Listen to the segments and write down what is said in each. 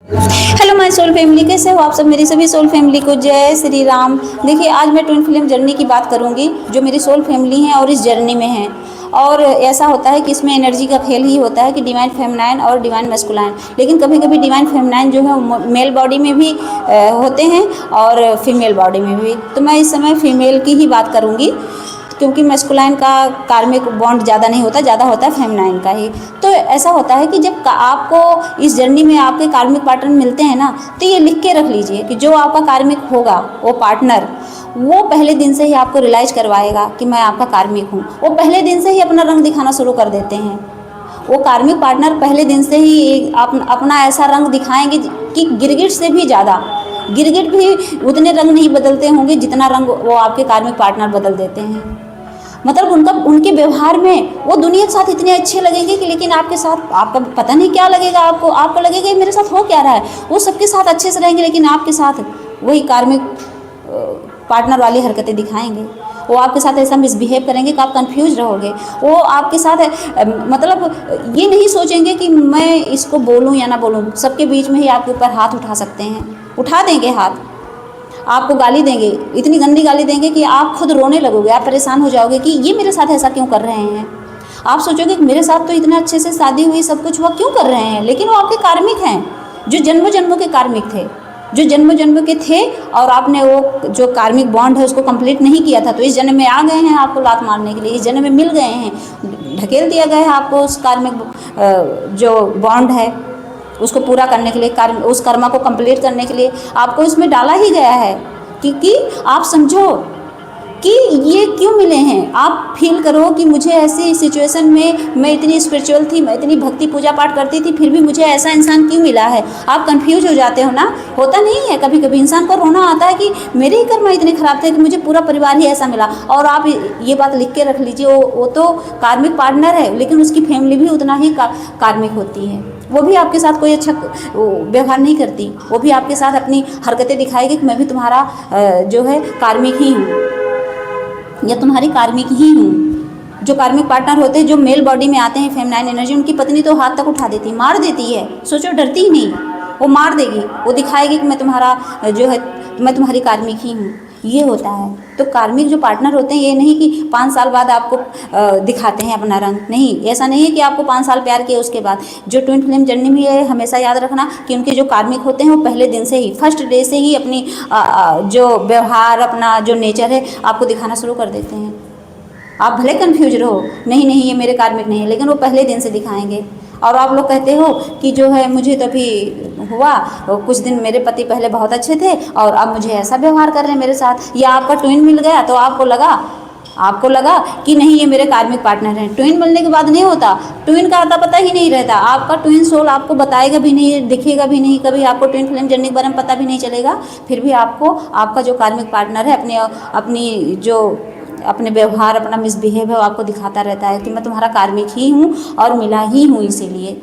Hello my soul family, कैसे हो आप सब। मेरी सभी सोल फैमिली को जय श्री राम। देखिए, आज मैं ट्विन फ्लेम जर्नी की बात करूंगी जो मेरी सोल फैमिली है और इस जर्नी में है। और ऐसा होता है कि इसमें एनर्जी का खेल ही होता है कि डिवाइन फेमिनाइन और डिवाइन मस्कुलाइन। लेकिन कभी कभी डिवाइन फेमिनाइन जो है मेल बॉडी में भी होते हैं और फीमेल बॉडी में भी। तो मैं इस समय फीमेल की ही बात करूंगी क्योंकि मस्कुलाइन का कार्मिक बॉन्ड ज़्यादा नहीं होता, ज़्यादा होता है फेमिनाइन का ही। तो ऐसा होता है कि जब आपको इस जर्नी में आपके कार्मिक पार्टनर मिलते हैं ना, तो ये लिख के रख लीजिए कि जो आपका कार्मिक होगा वो पार्टनर, वो पहले दिन से ही आपको रियलाइज करवाएगा कि मैं आपका कार्मिक हूँ। वो पहले दिन से ही अपना रंग दिखाना शुरू कर देते हैं। वो कार्मिक पार्टनर पहले दिन से ही अपना ऐसा रंग दिखाएंगे कि गिरगिट से भी ज़्यादा, गिरगिट भी उतने रंग नहीं बदलते होंगे जितना रंग वो आपके कार्मिक पार्टनर बदल देते हैं। मतलब उनके व्यवहार में वो दुनिया के साथ इतने अच्छे लगेंगे कि लेकिन आपके साथ आपका पता नहीं क्या लगेगा। आपको लगेगा मेरे साथ हो क्या रहा है। वो सबके साथ अच्छे से रहेंगे लेकिन आपके साथ वही कार्मिक पार्टनर वाली हरकतें दिखाएंगे। वो आपके साथ ऐसा मिसबिहेव करेंगे कि आप कंफ्यूज रहोगे। वो आपके साथ मतलब ये नहीं सोचेंगे कि मैं इसको बोलूँ या ना बोलूँ। सबके बीच में ही आपके ऊपर हाथ उठा सकते हैं, उठा देंगे हाथ, आपको गाली देंगे, इतनी गंदी गाली देंगे कि आप खुद रोने लगोगे। आप परेशान हो जाओगे कि ये मेरे साथ ऐसा क्यों कर रहे हैं। आप सोचोगे कि मेरे साथ तो इतना अच्छे से शादी हुई, सब कुछ हुआ, क्यों कर रहे हैं। लेकिन वो आपके कार्मिक हैं जो जन्मों जन्मों के कार्मिक थे, जो जन्मों जन्मों के थे। और आपने वो जो कार्मिक बॉन्ड है उसको कंप्लीट नहीं किया था, तो इस जन्म में आ गए हैं आपको लात मारने के लिए। इस जन्म में मिल गए हैं, ढकेल दिया गया है आपको उस कार्मिक जो बॉन्ड है उसको पूरा करने के लिए, उस कर्मा को कंप्लीट करने के लिए आपको इसमें डाला ही गया है। क्योंकि आप समझो कि ये क्यों मिले हैं। आप फील करो कि मुझे ऐसी सिचुएशन में, मैं इतनी स्पिरिचुअल थी, मैं इतनी भक्ति पूजा पाठ करती थी, फिर भी मुझे ऐसा इंसान क्यों मिला है। आप कंफ्यूज हो जाते हो ना। होता नहीं है, कभी कभी इंसान को रोना आता है कि मेरे ही कर्म इतने खराब थे कि मुझे पूरा परिवार ही ऐसा मिला। और आप ये बात लिख के रख लीजिए, वो तो कार्मिक पार्टनर है लेकिन उसकी फैमिली भी उतना ही कार्मिक होती है। वो भी आपके साथ कोई अच्छा व्यवहार नहीं करती। वो भी आपके साथ अपनी हरकतें दिखाएगी कि मैं भी तुम्हारा जो है कार्मिक ही हूँ या तुम्हारी कार्मिक ही हूँ। जो कार्मिक पार्टनर होते हैं जो मेल बॉडी में आते हैं फेमिनाइन एनर्जी, उनकी पत्नी तो हाथ तक उठा देती, मार देती है। सोचो, डरती ही नहीं, वो मार देगी, वो दिखाएगी कि मैं तुम्हारा जो है, मैं तुम्हारी कार्मिक ही हूँ। ये होता है। तो कार्मिक जो पार्टनर होते हैं, ये नहीं कि 5 साल बाद आपको दिखाते हैं अपना रंग, नहीं, ऐसा नहीं है कि आपको 5 साल प्यार किया उसके बाद। जो ट्विन फ्लेम जर्नी में है, हमेशा याद रखना कि उनके जो कार्मिक होते हैं वो पहले दिन से ही, फर्स्ट डे से ही अपनी जो व्यवहार, अपना जो नेचर है आपको दिखाना शुरू कर देते हैं। आप भले कंफ्यूज रहो, नहीं नहीं ये मेरे कार्मिक नहीं है, लेकिन वो पहले दिन से दिखाएंगे। और आप लोग कहते हो कि जो है मुझे तो अभी हुआ कुछ दिन, मेरे पति पहले बहुत अच्छे थे और अब मुझे ऐसा व्यवहार कर रहे हैं मेरे साथ। या आपका ट्विन मिल गया तो आपको लगा कि नहीं ये मेरे कार्मिक पार्टनर हैं। ट्विन मिलने के बाद नहीं होता, ट्विन का आता पता ही नहीं रहता। आपका ट्विन सोल आपको बताएगा भी नहीं, दिखेगा भी नहीं, कभी आपको ट्विन फ्लेम जर्नी के बारे में पता भी नहीं चलेगा। फिर भी आपको आपका जो कार्मिक पार्टनर है अपने व्यवहार, अपना मिसबिहेव है, वो आपको दिखाता रहता है कि मैं तुम्हारा कार्मिक ही हूँ और मिला ही हूँ इसीलिए।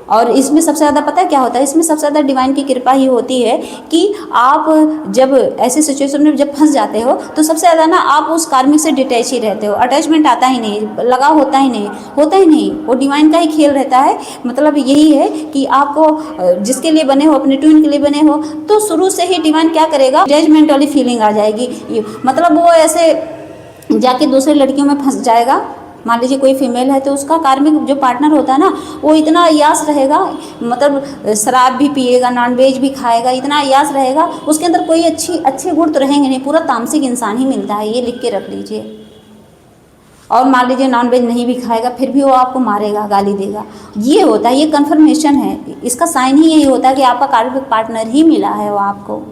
और इसमें सबसे ज़्यादा पता है क्या होता है, इसमें सबसे ज़्यादा डिवाइन की कृपा ही होती है कि आप जब ऐसे सिचुएशन में जब फंस जाते हो तो सबसे ज़्यादा ना आप उस कार्मिक से डिटैच ही रहते हो। अटैचमेंट आता ही नहीं, लगाव होता ही नहीं। वो डिवाइन का ही खेल रहता है। मतलब यही है कि आपको जिसके लिए बने हो, अपने ट्विन के लिए बने हो, तो शुरू से ही डिवाइन क्या करेगा, अटैचमेंट वाली फीलिंग आ जाएगी। मतलब वो ऐसे जाके दूसरे लड़कियों में फंस जाएगा। मान लीजिए कोई फीमेल है तो उसका कार्मिक जो पार्टनर होता है ना, वो इतना अय्याश रहेगा, मतलब शराब भी पिएगा, नॉनवेज भी खाएगा, इतना अय्याश रहेगा, उसके अंदर कोई अच्छे गुण तो रहेंगे नहीं, पूरा तामसिक इंसान ही मिलता है। ये लिख के रख लीजिए। और मान लीजिए नॉनवेज नहीं भी खाएगा फिर भी वो आपको मारेगा, गाली देगा। ये होता है, ये कन्फर्मेशन है, इसका साइन ही यही होता है कि आपका कार्मिक पार्टनर ही मिला है वो आपको।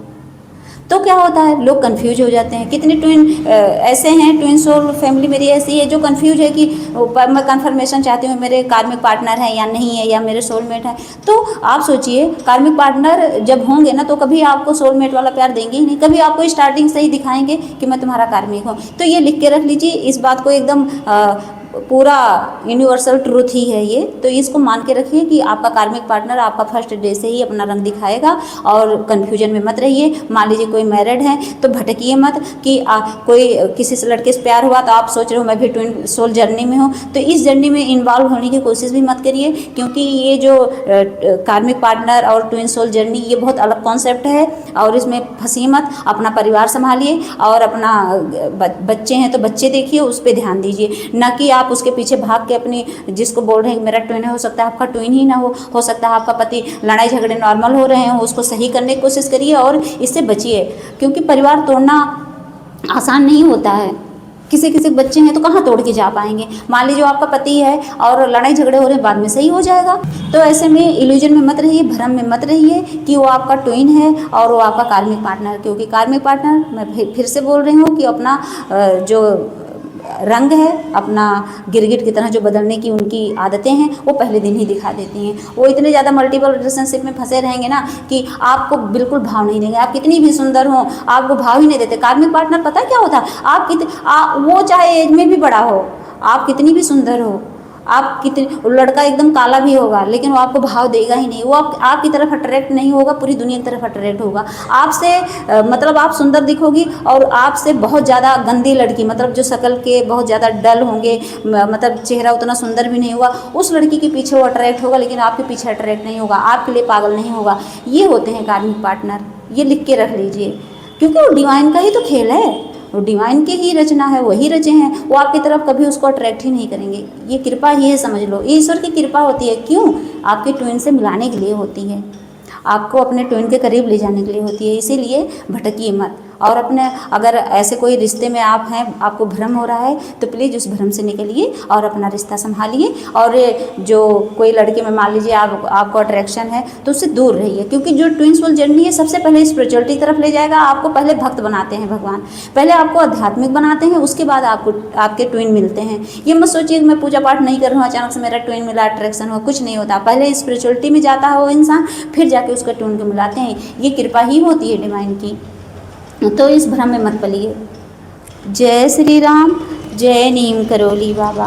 तो क्या होता है, लोग कंफ्यूज हो जाते हैं। कितने ट्विन ऐसे हैं, ट्विन सोल फैमिली मेरी ऐसी है जो कंफ्यूज है कि मैं कंफर्मेशन चाहती हूँ मेरे कार्मिक पार्टनर है या नहीं है, या मेरे सोलमेट है। तो आप सोचिए, कार्मिक पार्टनर जब होंगे ना तो कभी आपको सोलमेट वाला प्यार देंगे ही नहीं, कभी आपको स्टार्टिंग से ही दिखाएंगे कि मैं तुम्हारा कार्मिक हूँ। तो ये लिख के रख लीजिए, इस बात को एकदम पूरा यूनिवर्सल ट्रूथ ही है ये। तो इसको मान के रखिए कि आपका कार्मिक पार्टनर आपका फर्स्ट डे से ही अपना रंग दिखाएगा, और कन्फ्यूजन में मत रहिए। मान लीजिए कोई मैरिड है तो भटकिए मत कि कोई किसी से लड़के से प्यार हुआ तो आप सोच रहे हो मैं भी ट्विन सोल जर्नी में हूँ, तो इस जर्नी में इन्वॉल्व होने की कोशिश भी मत करिए, क्योंकि ये जो कार्मिक पार्टनर और ट्विन सोल जर्नी ये बहुत अलग कॉन्सेप्ट है, और इसमें फंसिए मत। अपना परिवार संभालिए, और अपना बच्चे हैं तो बच्चे देखिए, उस पर ध्यान दीजिए, ना कि आप उसके पीछे भाग के अपनी जिसको बोल रहे हैं मेरा ट्विन है, हो सकता है आपका ट्विन ही ना हो सकता है आपका पति लड़ाई झगड़े नॉर्मल हो रहे हो, उसको सही करने की कोशिश करिए और इससे बचिए, क्योंकि परिवार तोड़ना आसान नहीं होता है। किसी किसी बच्चे हैं तो कहाँ तोड़ के जा पाएंगे। मान लीजिए आपका पति है और लड़ाई झगड़े हो रहे हैं, बाद में सही हो जाएगा। तो ऐसे में इल्यूजन में मत रहिए, भ्रम में मत रहिए कि वो आपका ट्विन है और वो आपका कार्मिक पार्टनर, क्योंकि कार्मिक पार्टनर मैं फिर से बोल रही हूँ कि अपना जो रंग है, अपना गिरगिट की तरह जो बदलने की उनकी आदतें हैं वो पहले दिन ही दिखा देती हैं। वो इतने ज़्यादा मल्टीपल रिलेशनशिप में फंसे रहेंगे ना कि आपको बिल्कुल भाव नहीं देंगे। आप कितनी भी सुंदर हो आपको भाव ही नहीं देते। कार्मिक पार्टनर पता क्या होता है, वो चाहे एज में भी बड़ा हो, आप कितनी भी सुंदर हो, आप कितने लड़का एकदम काला भी होगा लेकिन वो आपको भाव देगा ही नहीं। वो आपकी तरफ अट्रैक्ट नहीं होगा, पूरी दुनिया की तरफ अट्रैक्ट होगा आपसे। मतलब आप सुंदर दिखोगी और आपसे बहुत ज़्यादा गंदी लड़की, मतलब जो शक्ल के बहुत ज़्यादा डल होंगे, मतलब चेहरा उतना सुंदर भी नहीं होगा, उस लड़की के पीछे वो अट्रैक्ट होगा, लेकिन आपके पीछे अट्रैक्ट नहीं होगा, आपके लिए पागल नहीं होगा। ये होते हैं कार्मिक पार्टनर, ये लिख के रख लीजिए, क्योंकि वो डिवाइन का ही तो खेल है, वो डिवाइन की ही रचना है, वही रचे हैं, वो आपकी तरफ कभी उसको अट्रैक्ट ही नहीं करेंगे। ये कृपा ही है, समझ लो, ये ईश्वर की कृपा होती है। क्यों? आपके ट्विन से मिलाने के लिए होती है, आपको अपने ट्विन के करीब ले जाने के लिए होती है। इसीलिए भटकिए मत। और अपने अगर ऐसे कोई रिश्ते में आप हैं, आपको भ्रम हो रहा है, तो प्लीज़ उस भ्रम से निकलिए और अपना रिश्ता संभालिए। और जो कोई लड़के में मान लीजिए आपको अट्रैक्शन है तो उससे दूर रहिए, क्योंकि जो ट्विन सोल जर्नी है सबसे पहले स्पिरिचुअलिटी की तरफ ले जाएगा। आपको पहले भक्त बनाते हैं भगवान, पहले आपको आध्यात्मिक बनाते हैं, उसके बाद आपको आपके ट्विन मिलते हैं। ये मत सोचिए कि मैं पूजा पाठ नहीं कर रहा हूँ अचानक से मेरा ट्विन मिला, अट्रैक्शन हो, कुछ नहीं होता। पहले स्पिरिचुअलिटी में जाता है वो इंसान, फिर जाके उसका ट्विन को मिलाते हैं। ये कृपा ही होती है डिवाइन की। तो इस भ्रम में मत पलिए। जय श्री राम, जय नीम करोली बाबा।